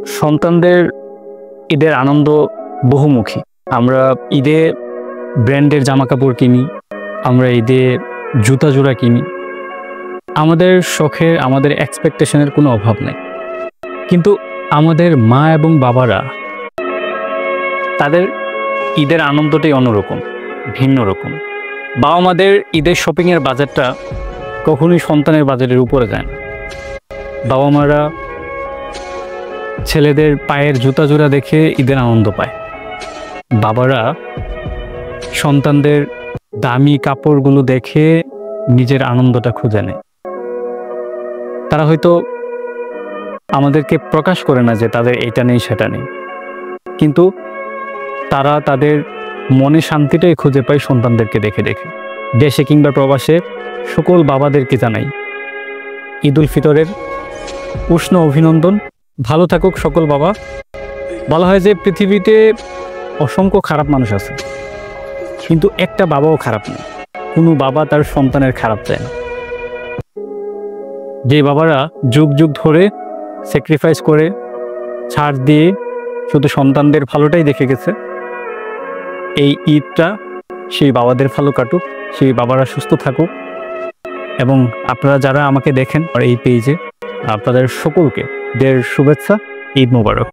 সন্তানদের ঈদের আনন্দ বহুমুখী। আমরা ঈদে ব্র্যান্ডের জামা কাপড় কিনি, আমরা ঈদে জুতা জোড়া কিনি। আমাদের শখের, আমাদের এক্সপেকটেশনের কোনো অভাব নেই। কিন্তু আমাদের মা এবং বাবারা, তাদের ঈদের আনন্দটাই অন্যরকম, ভিন্ন রকম। বাবা মাদের ঈদের শপিংয়ের বাজেটটা কখনোই সন্তানের বাজেটের উপরে যায় না। বাবা মারা ছেলেদের পায়ের জুতা জোড়া দেখে ঈদের আনন্দ পায়। বাবারা সন্তানদের দামি কাপড়গুলো দেখে নিজের আনন্দটা খুঁজে নেয়। তারা হয়তো আমাদেরকে প্রকাশ করে না যে তাদের এটা নেই সেটা নেই, কিন্তু তারা তাদের মনে শান্তিটাই খুঁজে পায় সন্তানদেরকে দেখে দেখে। দেশে কিংবা প্রবাসে সকল বাবাদেরকে জানাই ঈদ উল ফিতরের উষ্ণ অভিনন্দন। ভালো থাকুক সকল বাবা। বলা হয় যে পৃথিবীতে অসংখ্য খারাপ মানুষ আছে, কিন্তু একটা বাবাও খারাপ না। কোনো বাবা তার সন্তানের খারাপ চায় না। যে বাবারা যুগ যুগ ধরে স্যাক্রিফাইস করে, ছাড় দিয়ে শুধু সন্তানদের ভালোটাই দেখে গেছে, এই ঈদটা সেই বাবাদের ভালো কাটুক, সেই বাবারা সুস্থ থাকুক। এবং আপনারা যারা আমাকে দেখেন আর এই পেজে, আপনাদের সকলকে দের শুভেচ্ছা। ঈদ মোবারক।